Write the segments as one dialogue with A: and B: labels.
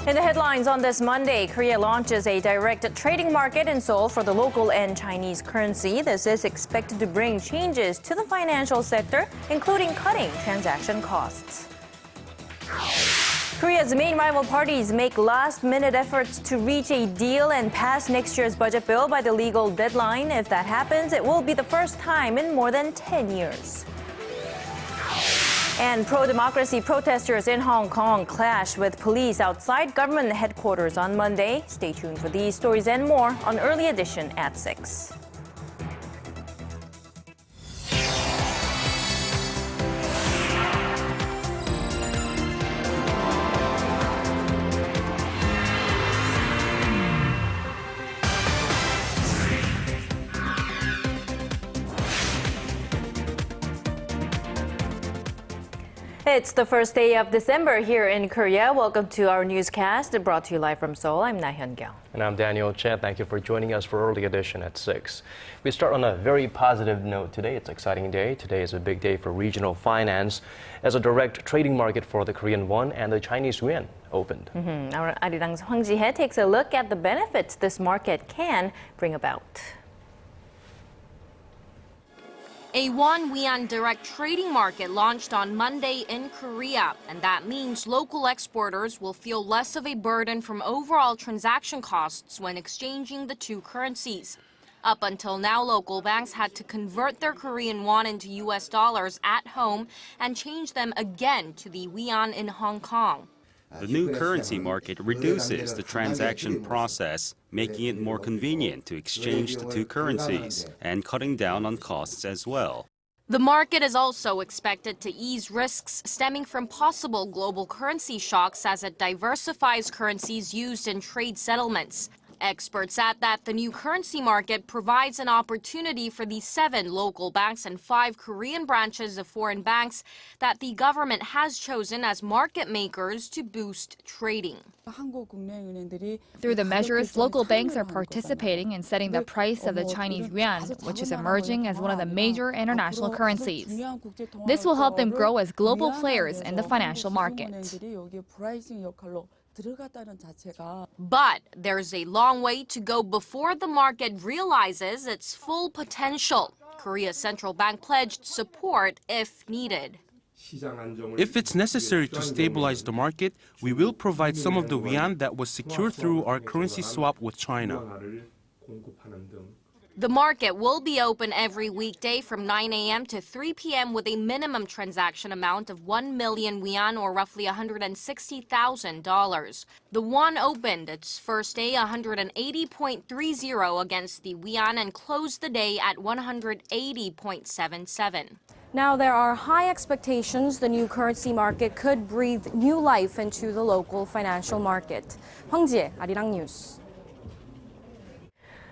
A: In the headlines on this Monday, Korea launches a direct trading market in Seoul for the local and Chinese currency. This is expected to bring changes to the financial sector, including cutting transaction costs. Korea's main rival parties make last-minute efforts to reach a deal and pass next year's budget bill by the legal deadline. If that happens, it will be the first time in more than 10 years. And pro-democracy protesters in Hong Kong clashed with police outside government headquarters on Monday. Stay tuned for these stories and more on Early Edition at 6. It's the first day of December here in Korea. Welcome to our newscast, brought to you live from Seoul. I'm Na-hyun Kyung.
B: And I'm Daniel Chen. Thank you for joining us for Early Edition at 6. We start on a very positive note today. It's an exciting day. Today is a big day for regional finance as a direct trading market for the Korean won and the Chinese yuan opened.
A: Our Arirang's Hwang Ji-hye takes a look at the benefits this market can bring about.
C: A won-yuan direct trading market launched on Monday in Korea, and that means local exporters will feel less of a burden from overall transaction costs when exchanging the two currencies. Up until now, local banks had to convert their Korean won into US dollars at home and change them again to the yuan in Hong Kong.
D: The new currency market reduces the transaction process, making it more convenient to exchange the two currencies and cutting down on costs as well.
C: The market is also expected to ease risks stemming from possible global currency shocks as it diversifies currencies used in trade settlements. Experts add that the new currency market provides an opportunity for the 7 local banks and 5 Korean branches of foreign banks that the government has chosen as market makers to boost trading.
E: Through the measures, local banks are participating in setting the price of the Chinese yuan, which is emerging as one of the major international currencies. This will help them grow as global players in the financial market.
C: But there's a long way to go before the market realizes its full potential. Korea's central bank pledged support if needed.
F: If it's necessary to stabilize the market, we will provide some of the yuan that was secured through our currency swap with China.
C: The market will be open every weekday from 9 a.m. to 3 p.m. with a minimum transaction amount of 1 million yuan or roughly $160,000. The won opened its first day 180.30 against the yuan and closed the day at 180.77.
G: Now, there are high expectations the new currency market could breathe new life into the local financial market. Hwang Ji-hye, Arirang News.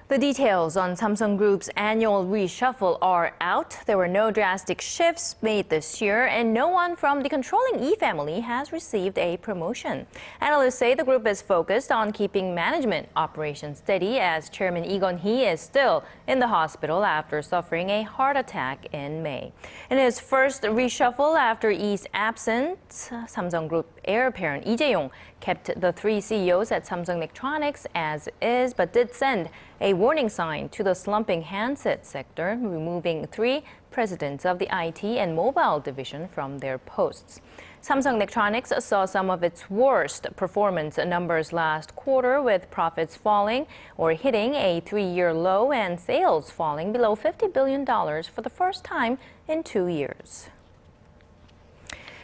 A: The details on Samsung Group's annual reshuffle are out. There were no drastic shifts made this year, and no one from the controlling E family has received a promotion. Analysts say the group is focused on keeping management operations steady as Chairman Lee Geun-hye is still in the hospital after suffering a heart attack in May. In his first reshuffle after E's absence, Samsung Group heir apparent Lee Jae-yong kept the 3 CEOs at Samsung Electronics as is, but did send a warning sign to the slumping handset sector, removing 3 presidents of the IT and mobile division from their posts. Samsung Electronics saw some of its worst performance numbers last quarter, with profits falling or hitting a 3-year low and sales falling below $50 billion for the first time in 2 years.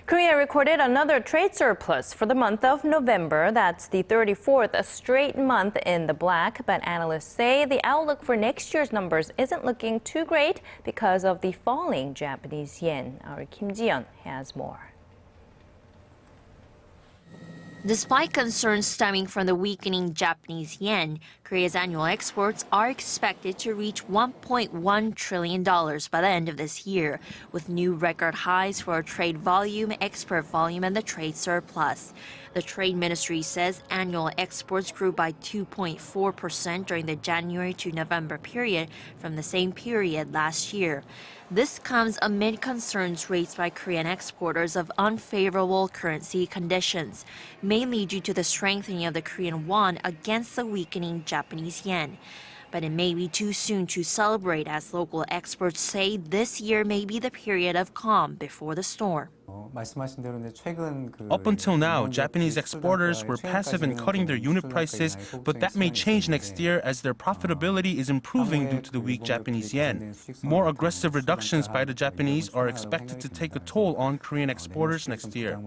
A: Korea recorded another trade surplus for the month of November. That's the 34th straight month in the black, but analysts say the outlook for next year's numbers isn't looking too great because of the falling Japanese yen. Our Kim Ji-yeon has more.
C: Despite concerns stemming from the weakening Japanese yen, Korea's annual exports are expected to reach $1.1 trillion by the end of this year, with new record highs for trade volume, export volume, and the trade surplus. The Trade Ministry says annual exports grew by 2.4% during the January to November period from the same period last year.
H: This comes amid concerns raised by Korean exporters of unfavorable currency conditions, mainly due to the strengthening of the Korean won against the weakening Japanese yen. But it may be too soon to celebrate, as local experts say this year may be the period of calm before the storm.
F: Up until now, Japanese exporters were passive in cutting their unit prices, but that may change next year as their profitability is improving due to the weak Japanese yen. More aggressive reductions by the Japanese are expected to take a toll on Korean exporters next year.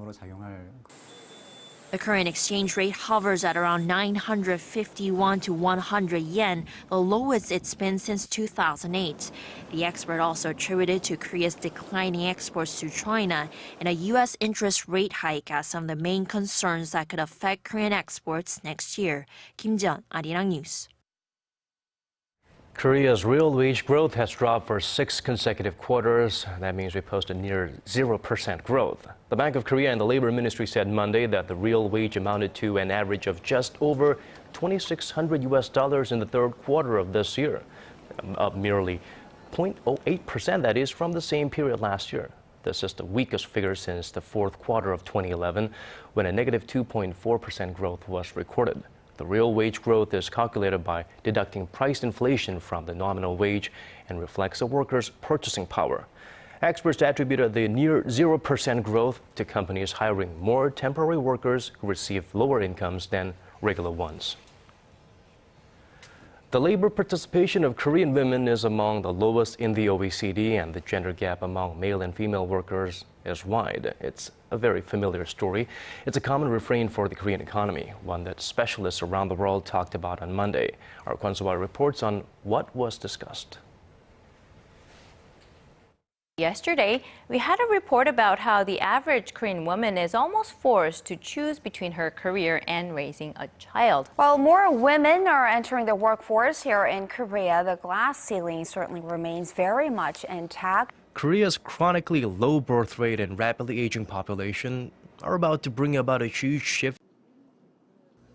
H: The current exchange rate hovers at around 951 to 100 yen, the lowest it's been since 2008. The expert also attributed to Korea's declining exports to China and a U.S. interest rate hike as some of the main concerns that could affect Korean exports next year. Kim Jeon, Arirang News.
B: Korea's real wage growth has dropped for 6 consecutive quarters. That means we posted near 0% growth. The Bank of Korea and the Labor Ministry said Monday that the real wage amounted to an average of just over $2,600 in the third quarter of this year, up merely 0.08%, that is, from the same period last year. This is the weakest figure since the fourth quarter of 2011, when a negative 2.4% growth was recorded. The real wage growth is calculated by deducting price inflation from the nominal wage and reflects the workers' purchasing power. Experts attributed the near 0% growth to companies hiring more temporary workers who receive lower incomes than regular ones. The labor participation of Korean women is among the lowest in the OECD, and the gender gap among male and female workers is wide. It's a very familiar story. It's a common refrain for the Korean economy, one that specialists around the world talked about on Monday. Our Kwon So-hwa reports on what was discussed.
A: Yesterday, we had a report about how the average Korean woman is almost forced to choose between her career and raising a child.
I: While more women are entering the workforce here in Korea, the glass ceiling certainly remains very much intact.
B: Korea's chronically low birth rate and rapidly aging population are about to bring about a huge shift.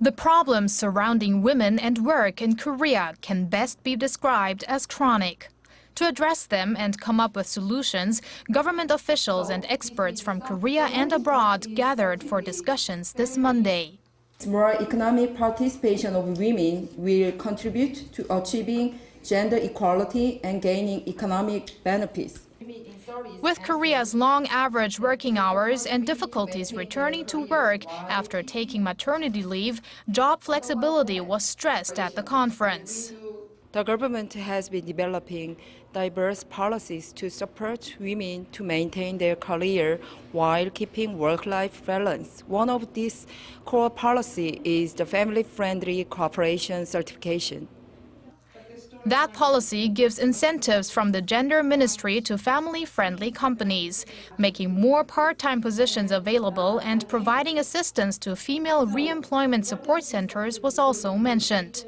J: The problems surrounding women and work in Korea can best be described as chronic. To address them and come up with solutions, government officials and experts from Korea and abroad gathered for discussions this Monday.
K: More economic participation of women will contribute to achieving gender equality and gaining economic benefits.
J: With Korea's long average working hours and difficulties returning to work after taking maternity leave, job flexibility was stressed at the conference.
K: The government has been developing diverse policies to support women to maintain their career while keeping work-life balance. One of these core policies is the family-friendly cooperation certification.
J: That policy gives incentives from the Gender Ministry to family-friendly companies, making more part-time positions available and providing assistance to female re-employment support centers was also mentioned.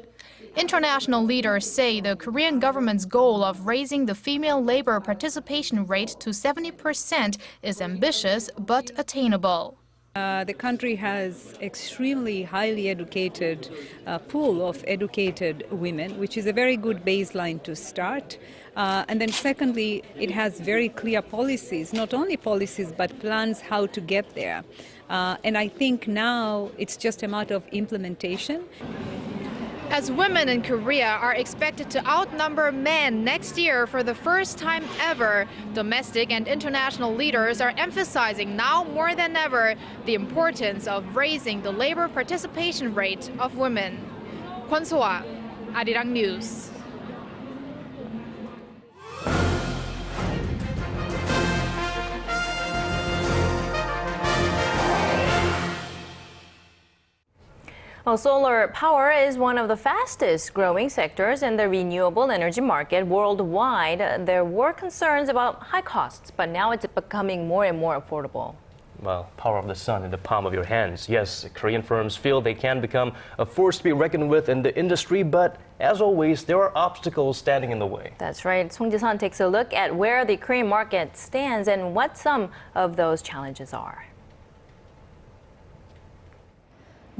J: International leaders say the Korean government's goal of raising the female labor participation rate to 70% is ambitious but attainable.
L: The country has extremely highly educated pool of educated women, which is a very good baseline to start. And then secondly, it has very clear policies, not only policies, but plans how to get there. And I think now it's just a matter of implementation.
J: As women in Korea are expected to outnumber men next year for the first time ever, domestic and international leaders are emphasizing now more than ever the importance of raising the labor participation rate of women. Kwon So-hwa, Arirang News.
A: Well, solar power is one of the fastest growing sectors in the renewable energy market worldwide. There were concerns about high costs, but now it's becoming more and more affordable.
B: Well, power of the sun in the palm of your hands. Yes, Korean firms feel they can become a force to be reckoned with in the industry, but as always, there are obstacles standing in the way.
A: That's right. Hwang Ji-hye takes a look at where the Korean market stands and what some of those challenges are.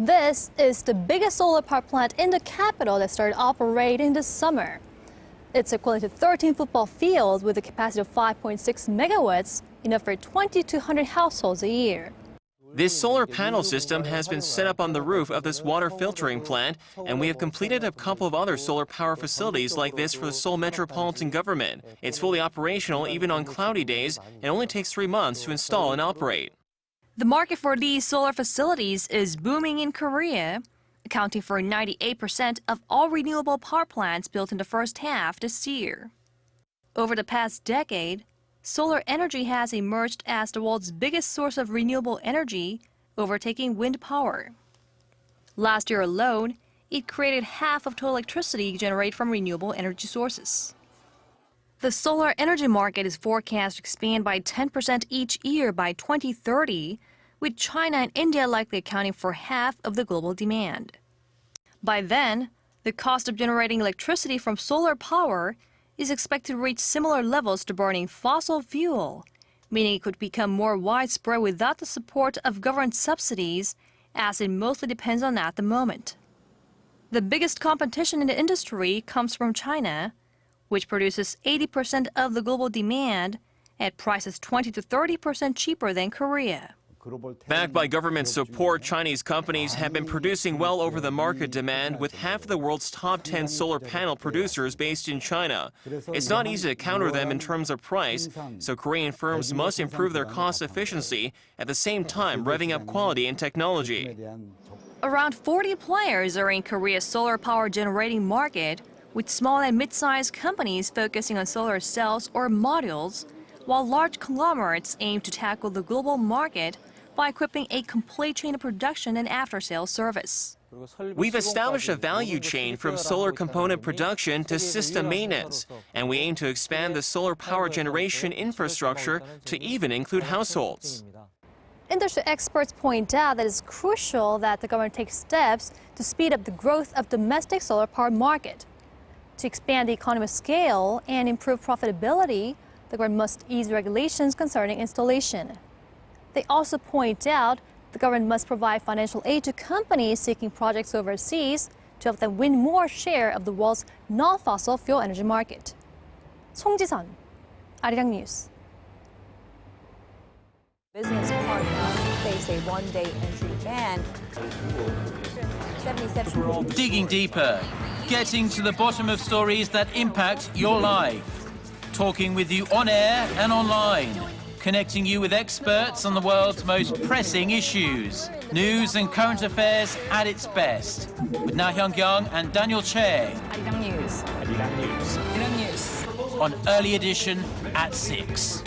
M: This is the biggest solar power plant in the capital that started operating this summer. It's equivalent to 13 football fields with a capacity of 5.6 megawatts, enough for 2,200 households a year.
N: This solar panel system has been set up on the roof of this water filtering plant, and we have completed a couple of other solar power facilities like this for the Seoul metropolitan government. It's fully operational even on cloudy days and only takes 3 months to install and operate.
H: The market for these solar facilities is booming in Korea, accounting for 98% of all renewable power plants built in the first half this year. Over the past decade, solar energy has emerged as the world's biggest source of renewable energy, overtaking wind power. Last year alone, it created half of total electricity generated from renewable energy sources. The solar energy market is forecast to expand by 10% each year by 2030, with China and India likely accounting for half of the global demand. By then, the cost of generating electricity from solar power is expected to reach similar levels to burning fossil fuel, meaning it could become more widespread without the support of government subsidies, as it mostly depends on that at the moment. The biggest competition in the industry comes from China, which produces 80% of the global demand at prices 20 to 30% cheaper than Korea.
N: Backed by government support, Chinese companies have been producing well over the market demand, with half of the world's top 10 solar panel producers based in China. It's not easy to counter them in terms of price, so Korean firms must improve their cost efficiency, at the same time revving up quality and technology.
H: Around 40 players are in Korea's solar power generating market, with small and mid-sized companies focusing on solar cells or modules, while large conglomerates aim to tackle the global market by equipping a complete chain of production and after-sales service.
N: We've established a value chain from solar component production to system maintenance, and we aim to expand the solar power generation infrastructure to even include households.
M: Industry experts point out that it's crucial that the government takes steps to speed up the growth of domestic solar power market. To expand the economy of scale and improve profitability, the government must ease regulations concerning installation. They also point out the government must provide financial aid to companies seeking projects overseas to help them win more share of the world's non-fossil fuel energy market. 송지선, Arirang News.
O: Business partners face a one-day entry ban.
P: Digging deeper, getting to the bottom of stories that impact your life. Talking with you on air and online. Connecting you with experts on the world's most pressing issues. News and current affairs at its best. With Na Hyung-kyung and Daniel Che.
O: Arirang News.
P: Arirang News.
O: Arirang News.
P: On Early Edition at 6.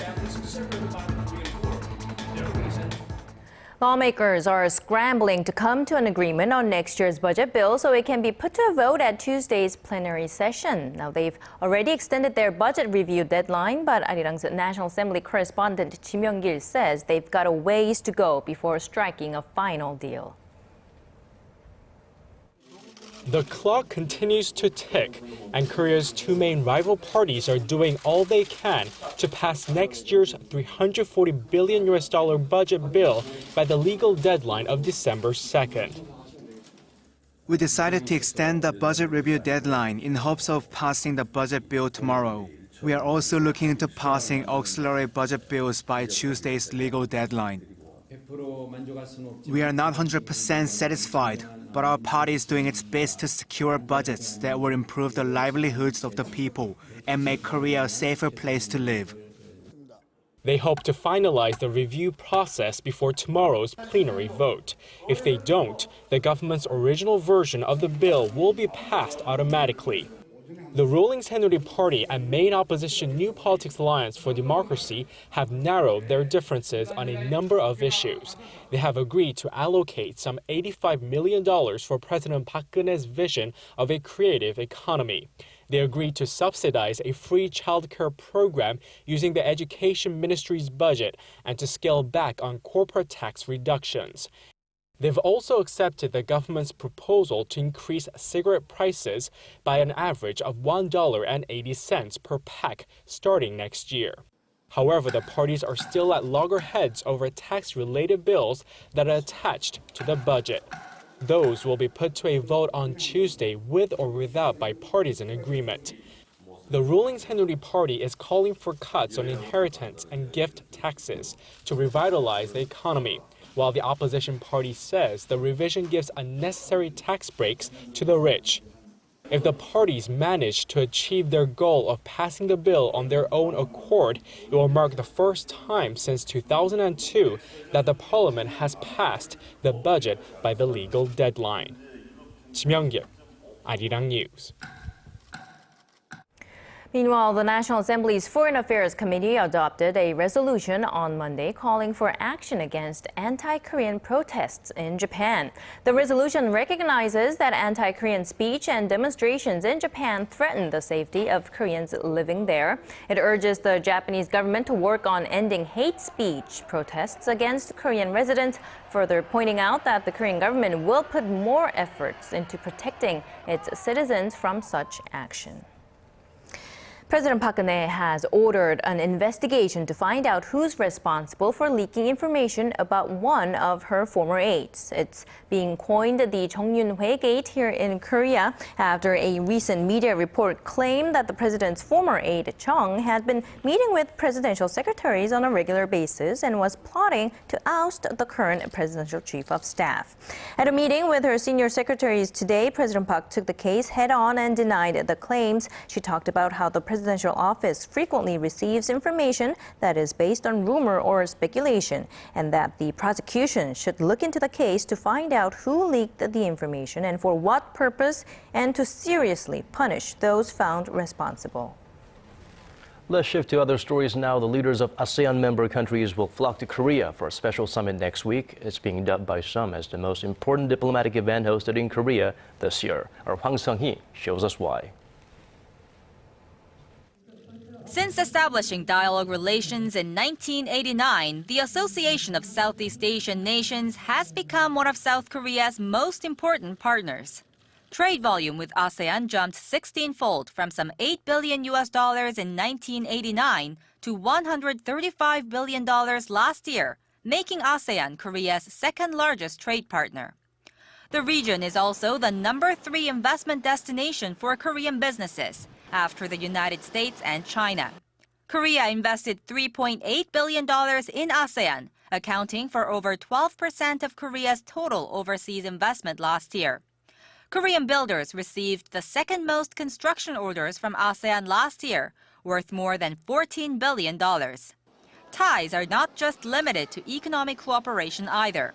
A: Lawmakers are scrambling to come to an agreement on next year's budget bill so it can be put to a vote at Tuesday's plenary session. Now, they've already extended their budget review deadline, but Arirang's National Assembly correspondent Ji Myung-gil says they've got a ways to go before striking a final deal.
Q: The clock continues to tick, and Korea's two main rival parties are doing all they can to pass next year's $340 billion budget bill by the legal deadline of December 2nd.
R: We decided to extend the budget review deadline in hopes of passing the budget bill tomorrow. We are also looking into passing auxiliary budget bills by Tuesday's legal deadline. We are not 100% satisfied, but our party is doing its best to secure budgets that will improve the livelihoods of the people and make Korea a safer place to live.
Q: They hope to finalize the review process before tomorrow's plenary vote. If they don't, the government's original version of the bill will be passed automatically. The ruling Saenuri Party and main opposition New Politics Alliance for Democracy have narrowed their differences on a number of issues. They have agreed to allocate some $85 million for President Park Geunhye's vision of a creative economy. They agreed to subsidize a free childcare program using the Education Ministry's budget and to scale back on corporate tax reductions. They've also accepted the government's proposal to increase cigarette prices by an average of $1.80 per pack starting next year. However, the parties are still at loggerheads over tax-related bills that are attached to the budget. Those will be put to a vote on Tuesday with or without bipartisan agreement. The ruling minority party is calling for cuts on inheritance and gift taxes to revitalize the economy, while the opposition party says the revision gives unnecessary tax breaks to the rich. If the parties manage to achieve their goal of passing the bill on their own accord, it will mark the first time since 2002 that the parliament has passed the budget by the legal deadline. Kim Young-gil, Arirang News.
A: Meanwhile, the National Assembly's Foreign Affairs Committee adopted a resolution on Monday calling for action against anti-Korean protests in Japan. The resolution recognizes that anti-Korean speech and demonstrations in Japan threaten the safety of Koreans living there. It urges the Japanese government to work on ending hate speech protests against Korean residents, further pointing out that the Korean government will put more efforts into protecting its citizens from such action. President Park Geunhye has ordered an investigation to find out who's responsible for leaking information about one of her former aides. It's being coined the Chung Yun-hwe Gate here in Korea after a recent media report claimed that the president's former aide Chung had been meeting with presidential secretaries on a regular basis and was plotting to oust the current presidential chief of staff. At a meeting with her senior secretaries today, President Park took the case head-on and denied the claims. She talked about how the presidential office frequently receives information that is based on rumor or speculation, and that the prosecution should look into the case to find out who leaked the information and for what purpose, and to seriously punish those found responsible.
B: Let's shift to other stories now. The leaders of ASEAN member countries will flock to Korea for a special summit next week. It's being dubbed by some as the most important diplomatic event hosted in Korea this year. Our Hwang Ji-hye shows us why.
S: Since establishing dialogue relations in 1989, the Association of Southeast Asian Nations has become one of South Korea's most important partners. Trade volume with ASEAN jumped 16-fold from some $8 billion in 1989 to $135 billion last year, making ASEAN Korea's second-largest trade partner. The region is also the #3 investment destination for Korean businesses, after the United States and China. Korea invested $3.8 billion in ASEAN, accounting for over 12% of Korea's total overseas investment last year. Korean builders received the second most construction orders from ASEAN last year, worth more than $14 billion. Ties are not just limited to economic cooperation either.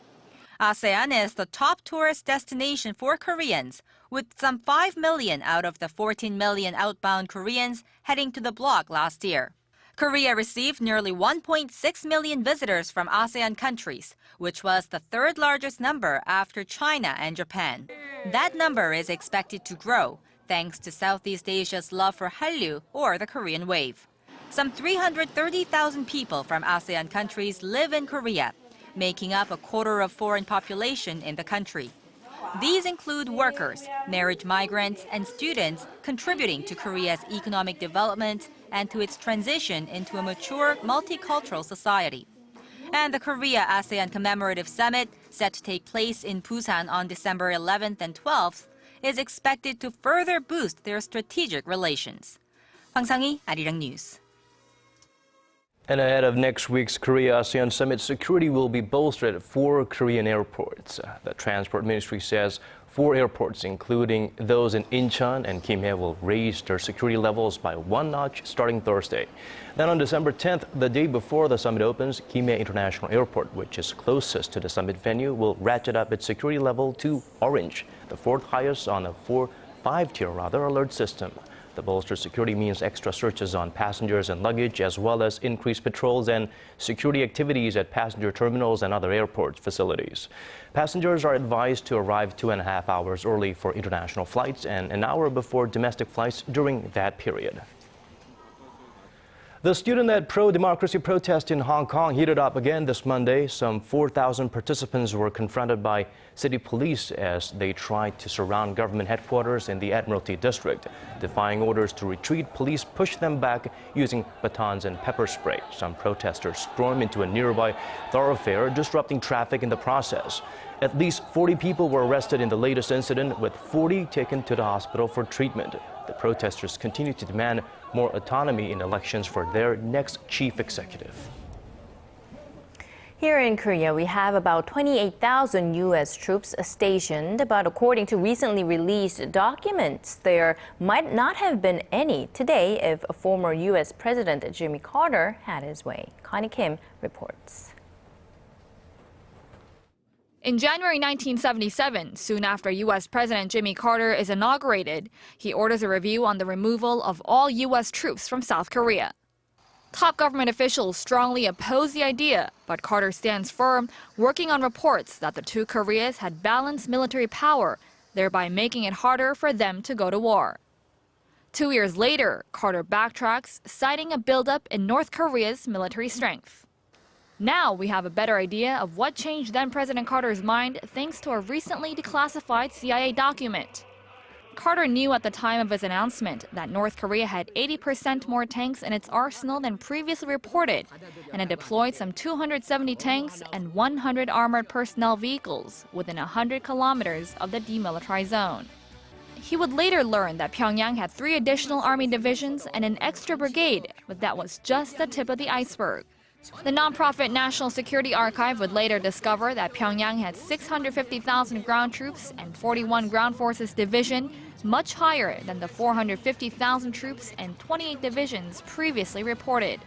S: ASEAN is the top tourist destination for Koreans, with some 5 million out of the 14 million outbound Koreans heading to the bloc last year. Korea received nearly 1.6 million visitors from ASEAN countries, which was the third largest number after China and Japan. That number is expected to grow, thanks to Southeast Asia's love for Hallyu, or the Korean wave. Some 330,000 people from ASEAN countries live in Korea, making up a quarter of foreign population in the country. These include workers, married migrants, and students contributing to Korea's economic development and to its transition into a mature, multicultural society. And the Korea-ASEAN Commemorative Summit, set to take place in Busan on December 11th and 12th, is expected to further boost their strategic relations. Hwang Ji-hye, Arirang News.
B: And ahead of next week's Korea-ASEAN Summit, security will be bolstered at 4 Korean airports. The Transport Ministry says 4 airports, including those in Incheon and Gimhae, will raise their security levels by 1 notch starting Thursday. Then on December 10th, the day before the summit opens, Gimhae International Airport, which is closest to the summit venue, will ratchet up its security level to orange, the 4th highest on a 5-tier alert system. The bolstered security means extra searches on passengers and luggage, as well as increased patrols and security activities at passenger terminals and other airport facilities. Passengers are advised to arrive 2.5 hours early for international flights and an hour before domestic flights during that period. The student-led pro-democracy protest in Hong Kong heated up again this Monday. Some 4,000 participants were confronted by city police as they tried to surround government headquarters in the Admiralty district. Defying orders to retreat, police pushed them back using batons and pepper spray. Some protesters stormed into a nearby thoroughfare, disrupting traffic in the process. At least 40 people were arrested in the latest incident, with 40 taken to the hospital for treatment. The protesters continue to demand more autonomy in elections for their next chief executive.
A: Here in Korea, we have about 28,000 U.S. troops stationed, but according to recently released documents, there might not have been any today if former U.S. President Jimmy Carter had his way. Connie Kim reports.
E: In January 1977, soon after U.S. President Jimmy Carter is inaugurated, he orders a review on the removal of all U.S. troops from South Korea. Top government officials strongly oppose the idea, but Carter stands firm, working on reports that the two Koreas had balanced military power, thereby making it harder for them to go to war. 2 years later, Carter backtracks, citing a buildup in North Korea's military strength. Now we have a better idea of what changed then-President Carter's mind thanks to a recently declassified CIA document. Carter knew at the time of his announcement that North Korea had 80% more tanks in its arsenal than previously reported, and had deployed some 270 tanks and 100 armored personnel vehicles within 100 kilometers of the demilitarized zone. He would later learn that Pyongyang had 3 additional army divisions and an extra brigade, but that was just the tip of the iceberg. The nonprofit National Security Archive would later discover that Pyongyang had 650,000 ground troops and 41 ground forces division, much higher than the 450,000 troops and 28 divisions previously reported.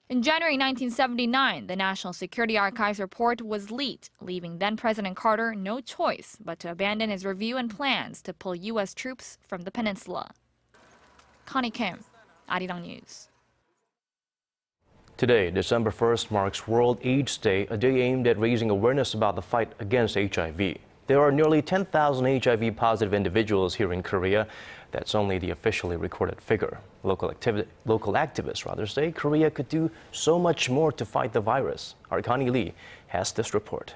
E: In January 1979, the National Security Archive's report was leaked, leaving then-President Carter no choice but to abandon his review and plans to pull U.S. troops from the peninsula. Connie Kim, Arirang News.
B: Today, December 1st, marks World AIDS Day, a day aimed at raising awareness about the fight against HIV. There are nearly 10,000 HIV-positive individuals here in Korea. That's only the officially recorded figure. Local activists say Korea could do so much more to fight the virus. Our Connie Lee has this report.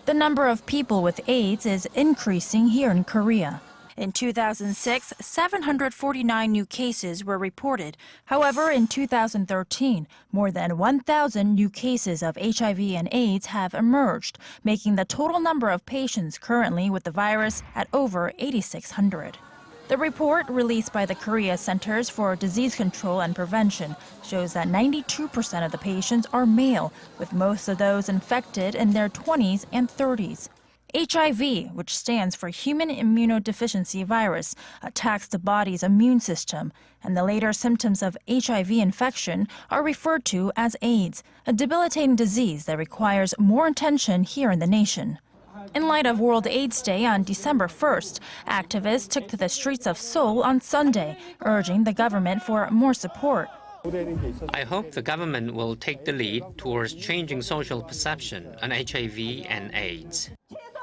T: The number of people with AIDS is increasing here in Korea.
U: In 2006, 749 new cases were reported. However, in 2013, more than 1,000 new cases of HIV and AIDS have emerged, making the total number of patients currently with the virus at over 8,600. The report released by the Korea Centers for Disease Control and Prevention shows that 92% of the patients are male, with most of those infected in their 20s and 30s. HIV, which stands for Human Immunodeficiency Virus, attacks the body's immune system, and the later symptoms of HIV infection are referred to as AIDS, a debilitating disease that requires more attention here in the nation. In light of World AIDS Day on December 1st, activists took to the streets of Seoul on Sunday, urging the government for more support.
V: I hope the government will take the lead towards changing social perception on HIV and AIDS.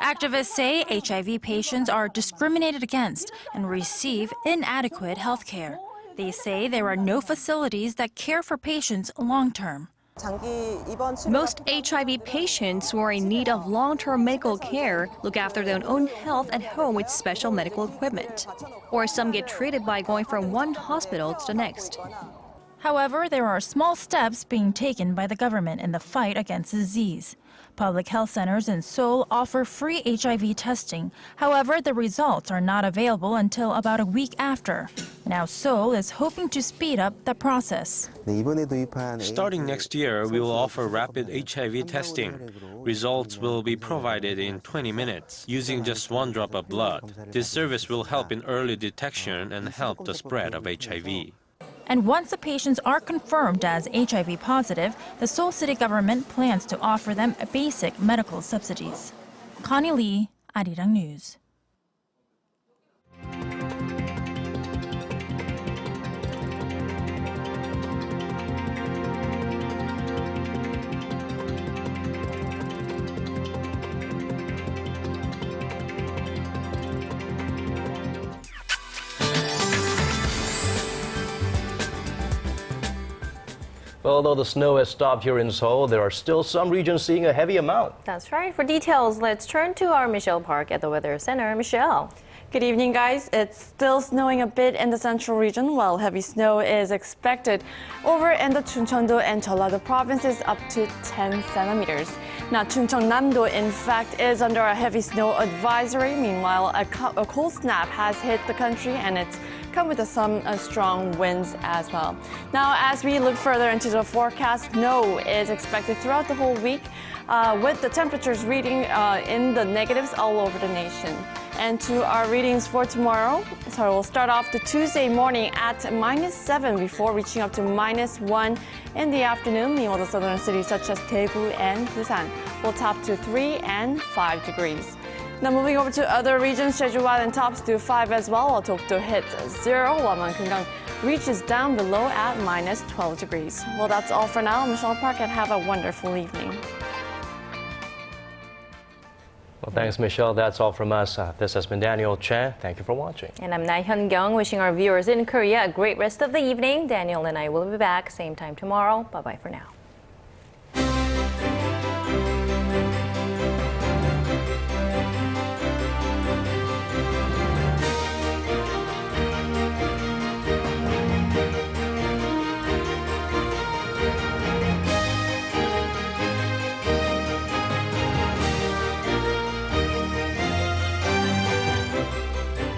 U: Activists say HIV patients are discriminated against and receive inadequate health care. They say there are no facilities that care for patients long-term.
W: Most HIV patients who are in need of long-term medical care look after their own health at home with special medical equipment. Or some get treated by going from one hospital to the next.
T: However, there are small steps being taken by the government in the fight against the disease. Public health centers in Seoul offer free HIV testing. However, the results are not available until about a week after. Now Seoul is hoping to speed up the process.
X: Starting next year, we will offer rapid HIV testing. Results will be provided in 20 minutes, using just 1 drop of blood. This service will help in early detection and help the spread of HIV.
T: And once the patients are confirmed as HIV positive, the Seoul city government plans to offer them basic medical subsidies. Connie Lee, Arirang News.
B: Well, although the snow has stopped here in Seoul, there are still some regions seeing a heavy amount.
A: That's right. For details, let's turn to our Michelle Park at the Weather Center. Michelle.
Y: Good evening, guys. It's still snowing a bit in the central region, while heavy snow is expected over in the Chuncheondo and Jeollado provinces up to 10 centimeters. Now, Chungcheongnam-do, in fact, is under a heavy snow advisory. Meanwhile, a cold snap has hit the country, and it's come with some strong winds as well. Now, as we look further into the forecast, snow is expected throughout the whole week, with the temperatures reading in the negatives all over the nation. And to our readings for tomorrow, so we'll start off the Tuesday morning at -7 before reaching up to -1 in the afternoon. Meanwhile, the southern cities such as Daegu and Busan will top to 3 and 5 degrees. Now moving over to other regions, Jeju Island tops to 5 as well, while Dokdo hits 0, while Mankungang reaches down below at -12 degrees. Well, that's all for now. I'm Michelle Park, and have a wonderful evening.
B: Well, thanks, Michelle. That's all from us. This has been Daniel Chen. Thank you for watching.
A: And I'm Nai Hyun-kyung, wishing our viewers in Korea a great rest of the evening. Daniel and I will be back same time tomorrow. Bye-bye for now.